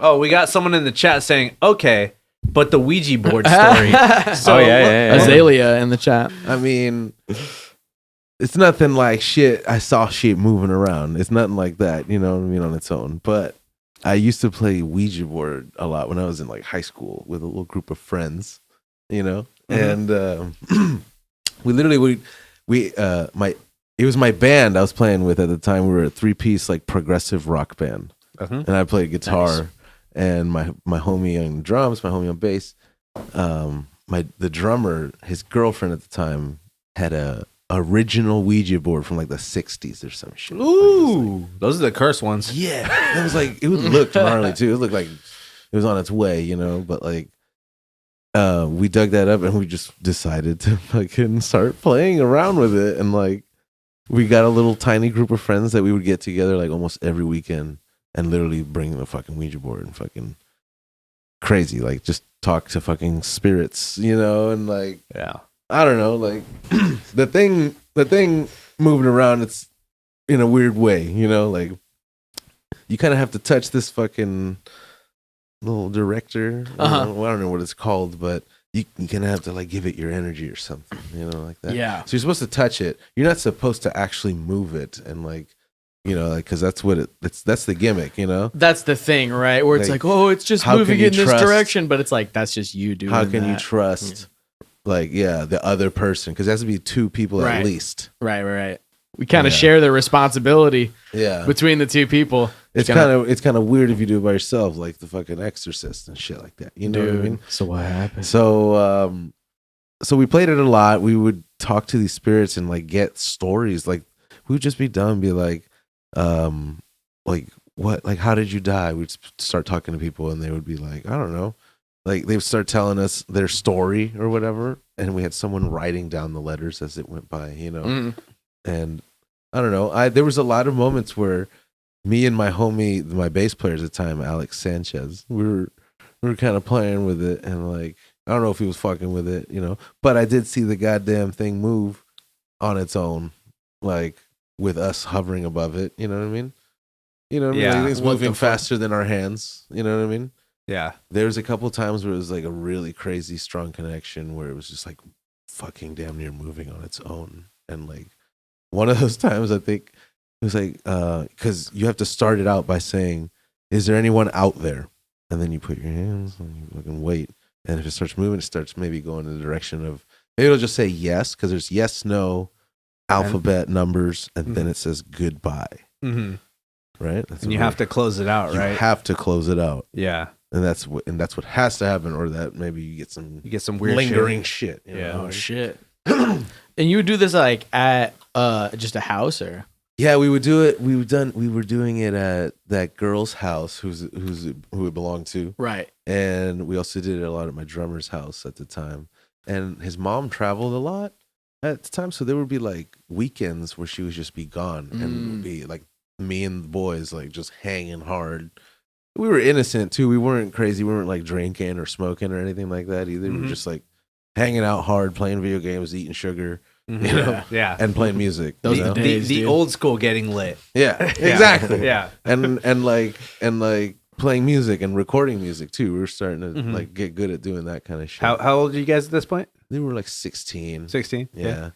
Oh, we got someone in the chat saying, okay, but the Ouija board story. So, Azalea in the chat. I mean, it's nothing like shit. I saw shit moving around. It's nothing like that, you know what I mean, on its own. But I used to play Ouija board a lot when I was in like high school with a little group of friends, you know, and we literally it was my band I was playing with at the time. We were a 3-piece like progressive rock band, and I played guitar, and my homie on drums, my homie on bass. The drummer, his girlfriend at the time had a original Ouija board from like the 60s or some shit. Ooh, those are the cursed ones. Yeah, it was like, it looked gnarly too. It looked like it was on its way, you know. But like, we dug that up and we just decided to fucking start playing around with it. And like, we got a little tiny group of friends that we would get together like almost every weekend and literally bring the fucking Ouija board and fucking crazy, like just talk to fucking spirits, you know, and like, I don't know, like the thing moving around, it's in a weird way, you know, like you kind of have to touch this fucking little director. I don't know what it's called, but you kind of have to like give it your energy or something, you know, like that. Yeah. So you're supposed to touch it. You're not supposed to actually move it, and like, you know, like, because that's what that's the gimmick, you know. That's the thing, right? Where it's like, oh, it's just moving in this direction, but it's like that's just you doing. How can you trust, like, the other person? Because it has to be 2 people at least. Right. We kind of share the responsibility. Between the 2 people. It's kind of weird if you do it by yourself, like the fucking Exorcist and shit like that. You know what I mean? So what happened? So we played it a lot. We would talk to these spirits and like get stories. Like we would just be dumb, and be like what? Like, how did you die? We'd start talking to people, and they would be like, I don't know. Like they would start telling us their story or whatever, and we had someone writing down the letters as it went by, you know. And I don't know. There was a lot of moments where me and my homie, my bass player at the time, Alex Sanchez, we were kind of playing with it, and like, I don't know if he was fucking with it, you know, but I did see the goddamn thing move on its own, like with us hovering above it. You know what I mean? You know what I mean? Like, it's moving faster than our hands. You know what I mean? Yeah. There's a couple times where it was like a really crazy strong connection where it was just like fucking damn near moving on its own. And like one of those times, I think it was like, because you have to start it out by saying, is there anyone out there? And then you put your hands and you fucking wait. And if it starts moving, it starts maybe going in the direction of, maybe it'll just say yes, because there's yes, no, alphabet, numbers, and then it says goodbye. Right? And you have to close it out, right? You have to close it out. Yeah. And that's what has to happen, or that maybe you get some weird lingering shit. Oh shit. And you would do this like at just a house, or? Yeah, we would do it. We were doing it at that girl's house who it belonged to. Right. And we also did it a lot at my drummer's house at the time. And his mom traveled a lot at the time, so there would be like weekends where she would just be gone, and it would be like me and the boys like just hanging hard. We were innocent too. We weren't crazy. We weren't like drinking or smoking or anything like that either. We were just like hanging out hard, playing video games, eating sugar, you know, and playing music. Those are the days, the old school getting lit. Yeah, exactly. Yeah, and like playing music and recording music too. We were starting to like get good at doing that kind of shit. How old are you guys at this point? They were like 16. 16? Yeah.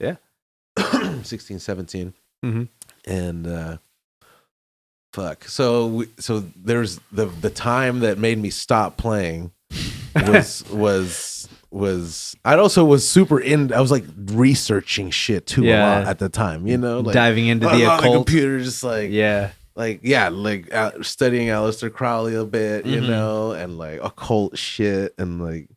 16, 17. And fuck. So there's the time that made me stop playing was I also was super I was like researching shit too a lot at the time, you know, like diving into the occult. On the computer, just like studying Aleister Crowley a bit, you know, and like occult shit, and like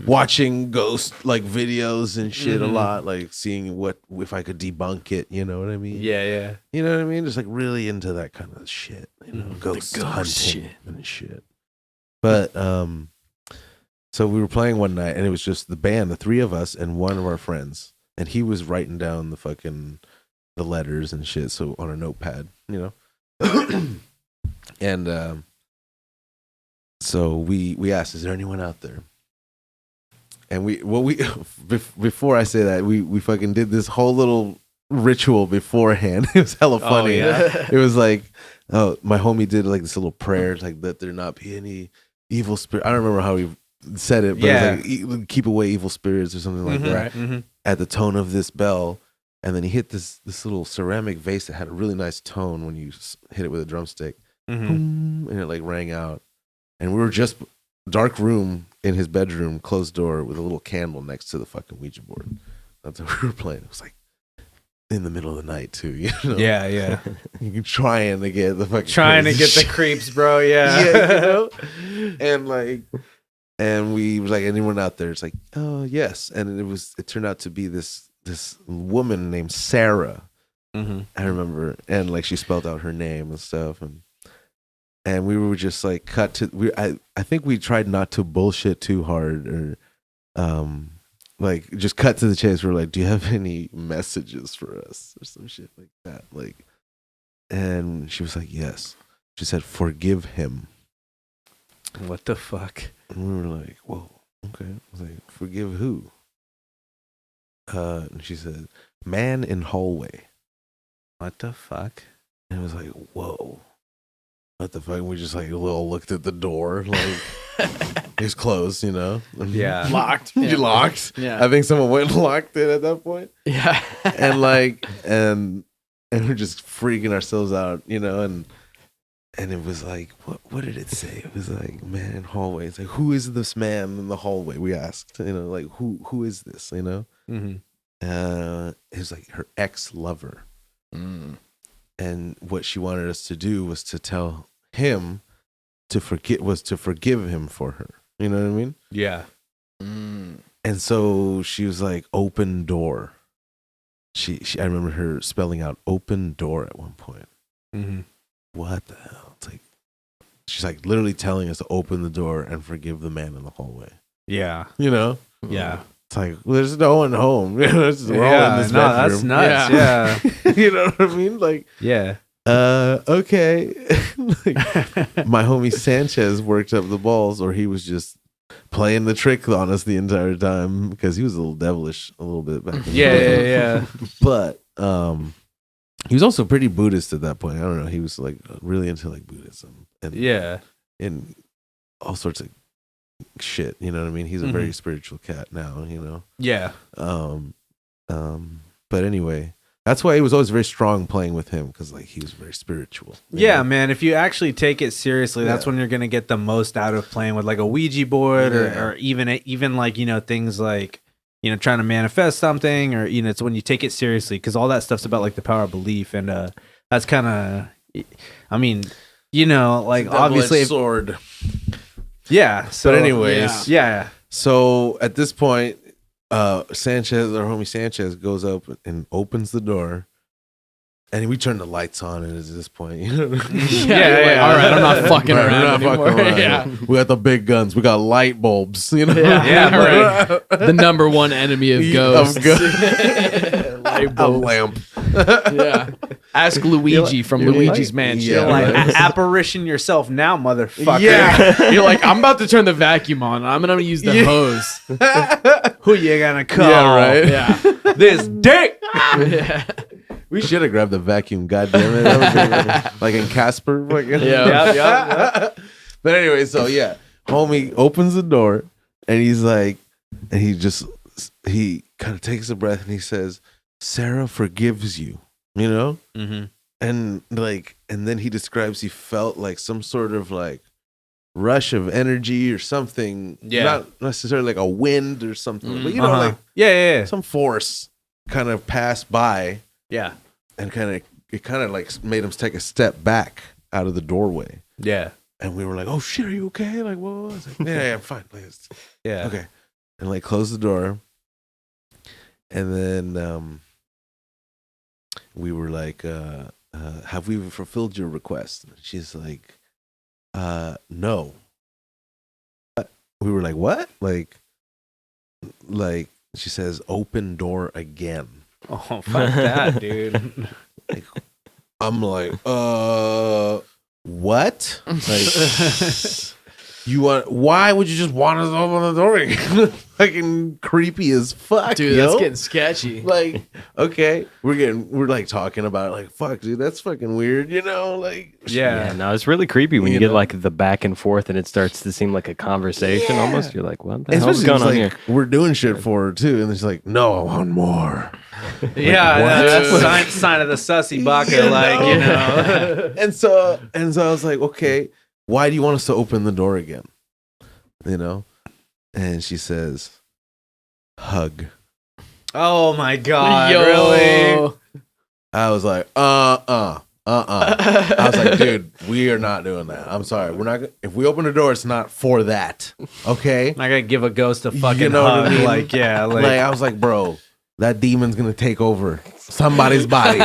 watching ghost like videos and shit a lot, like seeing if I could debunk it, you know what I mean? Yeah. You know what I mean? Just like really into that kind of shit, you know, ghost hunting shit and shit. But so we were playing one night, and it was just the band, the 3 of us, and one of our friends, and he was writing down the letters and shit, so on a notepad, you know. And so we asked, is there anyone out there? And before I say that, we fucking did this whole little ritual beforehand. It was hella funny. It was like Oh, my homie did like this little prayer, like that there not be any evil spirit. I don't remember how he said it, but it was like keep away evil spirits or something like that. Right. At the tone of this bell, and then he hit this little ceramic vase that had a really nice tone when you hit it with a drumstick, boom, and it like rang out. And we were just dark room in his bedroom, closed door with a little candle next to the fucking Ouija board. That's how we were playing. It was like in the middle of the night too, you know? Yeah. You trying to get the fucking Trying to crazy get the shit. creeps, bro. Yeah. Yeah, you know? And we was like, anyone out there? It's like, oh yes. And it turned out to be this woman named Sarah. I remember, and like she spelled out her name and stuff, and we were just like cut to. I think we tried not to bullshit too hard, or like just cut to the chase. We're like, do you have any messages for us or some shit like that? Like, and she was like, yes. She said, forgive him. What the fuck? And we were like, whoa, okay. I was like, forgive who? And she said, man in hallway. What the fuck? And it was like, whoa. What the fuck? And we just like a little looked at the door, like it was closed, you know? Yeah. Locked. You locked? Yeah. I think someone went and locked it at that point. Yeah. And like, and we're just freaking ourselves out, you know? And it was like, what did it say? It was like, man in hallway. It's like, who is this man in the hallway? We asked, you know, like, who is this, you know? It was like her ex-lover. And what she wanted us to do was to tell him to forgive him for her. You know what I mean? Yeah. And so she was like, open door. She I remember her spelling out open door at one point. What the hell? It's like, she's like literally telling us to open the door and forgive the man in the hallway. Yeah. You know? Yeah. It's like, well, there's no one home. We're all in this bedroom. That's nuts. Yeah. You know what I mean? Like, Yeah. Okay. Like, my homie Sanchez worked up the balls, or he was just playing the trick on us the entire time because he was a little devilish a little bit back in the day. Yeah. But he was also pretty Buddhist at that point. I don't know. He was like really into like Buddhism and all sorts of shit. You know what I mean? He's a very spiritual cat now, you know? Yeah. But anyway, that's why he was always very strong playing with him, because like he was very spiritual. Yeah, know? man. If you actually take it seriously, that's when you're gonna get the most out of playing with like a Ouija board, or even like, you know, things like, you know, trying to manifest something, or, you know, it's when you take it seriously, because all that stuff's about like the power of belief, and that's kind of, I mean, you know, like obviously sword. Yeah. So But anyways, yeah. So at this point, Sanchez, our homie Sanchez, goes up and opens the door, and we turn the lights on. And at this point, you know, Yeah. All right, I'm not fucking Right, around we're not anymore. fucking around. Yeah. We got the big guns. We got light bulbs. You know, Yeah, right. The number one enemy of ghosts. Light A bulbs. lamp. Yeah. Ask Luigi from Luigi's Mansion. Yeah, You're like, right. apparition yourself now, motherfucker. Yeah. You're like, I'm about to turn the vacuum on. I'm going to use the hose. Who you gonna call? Yeah, right. Yeah. This dick. Yeah. We should have grabbed the vacuum. God damn it! That was like in Casper. Yeah. But anyway, so yeah, homie opens the door, and he's like, and he kind of takes a breath, and he says, "Sarah forgives you," you know, and like, and then he describes he felt like some sort of like rush of energy or something. Yeah. Not necessarily like a wind or something, but you know, like Yeah. some force kind of passed by. Yeah. And it kind of like made him take a step back out of the doorway. Yeah. And we were like, "Oh shit, are you okay?" Like, whoa. I was like, yeah, I'm fine. Like, Yeah. okay. And like close the door. And then we were like, have we fulfilled your request? And she's like, no. We were like, what? Like she says, open door again. Oh, fuck that, dude. Like, I'm like, what? Like, Why would you just want us to open the door again? Fucking creepy as fuck, Dude, yo. that's getting sketchy. Like, okay, we're like talking about it, like, fuck, dude, that's fucking weird, you know? Like, Yeah, no, it's really creepy when you get like the back and forth and it starts to seem like a conversation almost. You're like, what the hell's especially going on like, here? we're doing shit for her too, and it's like, no, I want more. Yeah, that's sign of the sussy baka, like, you know. and so I was like, okay, why do you want us to open the door again? You know? And she says, hug. Oh my god, Yo. really? I was like, I was like, dude, we are not doing that. I'm sorry. We're not. If we open the door, it's not for that. Okay. I'm not gonna give a ghost a fucking know what I hug. mean? Like, yeah, Like I was like, bro, that demon's gonna take over somebody's body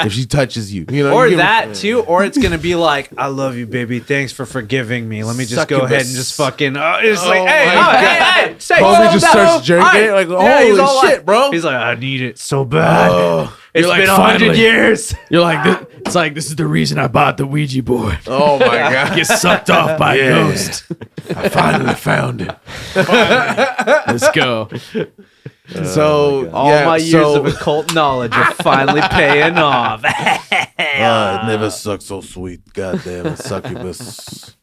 if she touches you. You know, or you give that too, or it's gonna be like, I love you, baby. Thanks for forgiving me. Let me just go Succubus. ahead and just fucking. It's Oh like, hey, my hey, say, Homie just no, starts jerking all it, like, he's holy all shit, like- bro. He's like, I need it so bad. Oh, It's You're like, been 100 finally. years. You're like, it's like, this is the reason I bought the Ouija board. oh my god. Get sucked off by a ghost. I finally found it. Let's go. So All yeah, my years so, of occult knowledge are finally paying off. it never sucked so sweet. Goddamn succubus.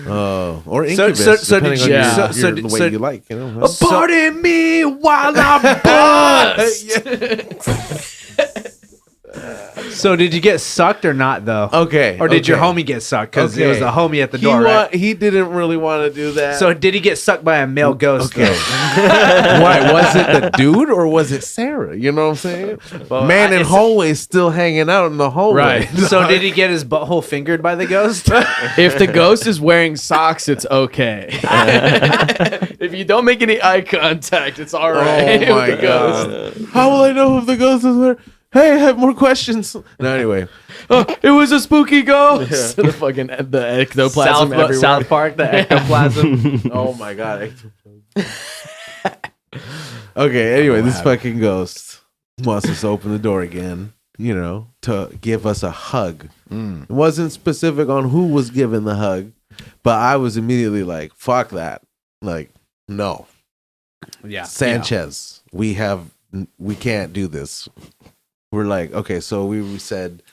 Or incubus, so did depending on you- your, so- your, so- the way so- you like, you know. Pardon me while I bust. So did you get sucked or not though? Okay. Or did your okay. homie get sucked? Because it Okay. was the homie at the door, right? He didn't really want to do that. So did he get sucked by a male ghost? okay. Why was it the dude or was it Sarah? You know what I'm saying? Man in hallway still hanging out in the hallway. Right. So did he get his butthole fingered by the ghost? If the ghost is wearing socks, it's okay. If you don't make any eye contact, it's all right. Oh my with the ghost. god. How will I know if the ghost is there? Hey, I have more questions. No, anyway. Oh, it was a spooky ghost. The fucking the ectoplasm everywhere. South Park, the ectoplasm. Oh my god. Okay, anyway, this fucking ghost wants us to open the door again, you know, to give us a hug. It wasn't specific on who was giving the hug, but I was immediately like, fuck that. Like, no. Yeah. Sanchez, we can't do this. We're like, okay, so we said,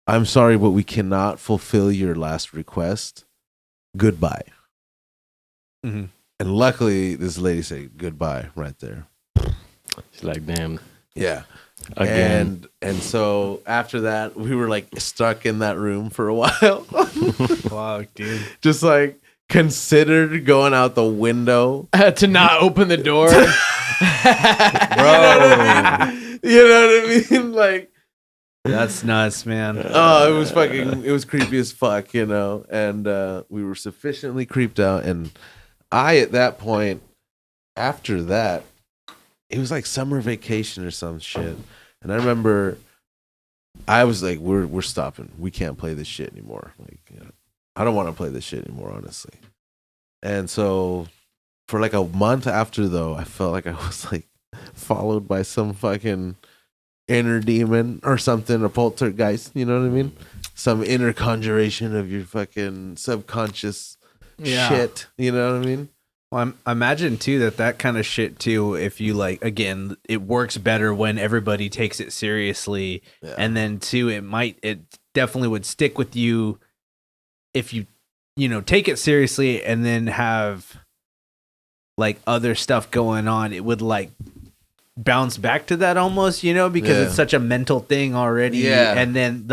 I'm sorry, but we cannot fulfill your last request. Goodbye. Mhm. And luckily, this lady said goodbye right there. She's like, damn. Yeah. Again. And so after that, we were like stuck in that room for a while. Fuck, dude. Just like considered going out the window. To not open the door. You know what I mean? Like, That's nuts, man. oh, it was creepy as fuck, you know. And we were sufficiently creeped out. And I, at that point, after that, it was like summer vacation or some shit. And I remember I was like, we're stopping. We can't play this shit anymore. Like, you know, I don't want to play this shit anymore, honestly. And so for like a month after, though, I felt like I was like followed by some fucking inner demon or something, a poltergeist, you know what I mean? Some inner conjuration of your fucking subconscious shit, you know what I mean? Well, I imagine too that kind of shit too, if you like, again, it works better when everybody takes it seriously. Yeah. And then too, it definitely would stick with you if you take it seriously and then have like other stuff going on. It would like bounce back to that almost, because it's such a mental thing already. Yeah. And then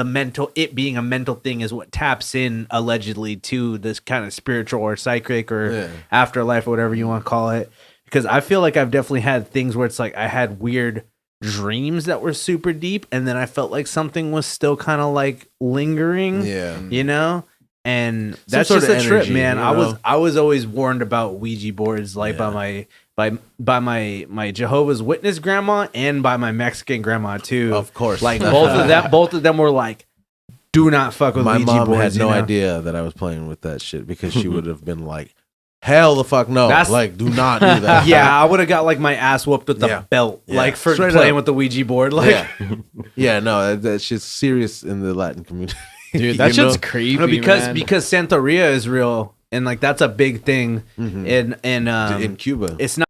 it being a mental thing is what taps in allegedly to this kind of spiritual or psychic or afterlife or whatever you want to call it. Because I feel like I've definitely had things where it's like I had weird dreams that were super deep, and then I felt like something was still kind of like lingering. Yeah. And Some that's sort just of a trip, energy, man. you I know? was always warned about Ouija boards, like by my Jehovah's Witness grandma and by my Mexican grandma too. Of course. Like both of them were like, do not fuck with My Ouija mom boards. had no idea that I was playing with that shit because she would have been like, hell the fuck no. Like, do not do that. Yeah, I would have got like my ass whooped with the belt, like for Straight playing up. with the Ouija board. Like, Yeah, no, that shit's serious in the Latin community. Dude, that You know? shit's creepy. no, because man. because Santeria is real. and like that's a big thing Mhm. in in Cuba. it's not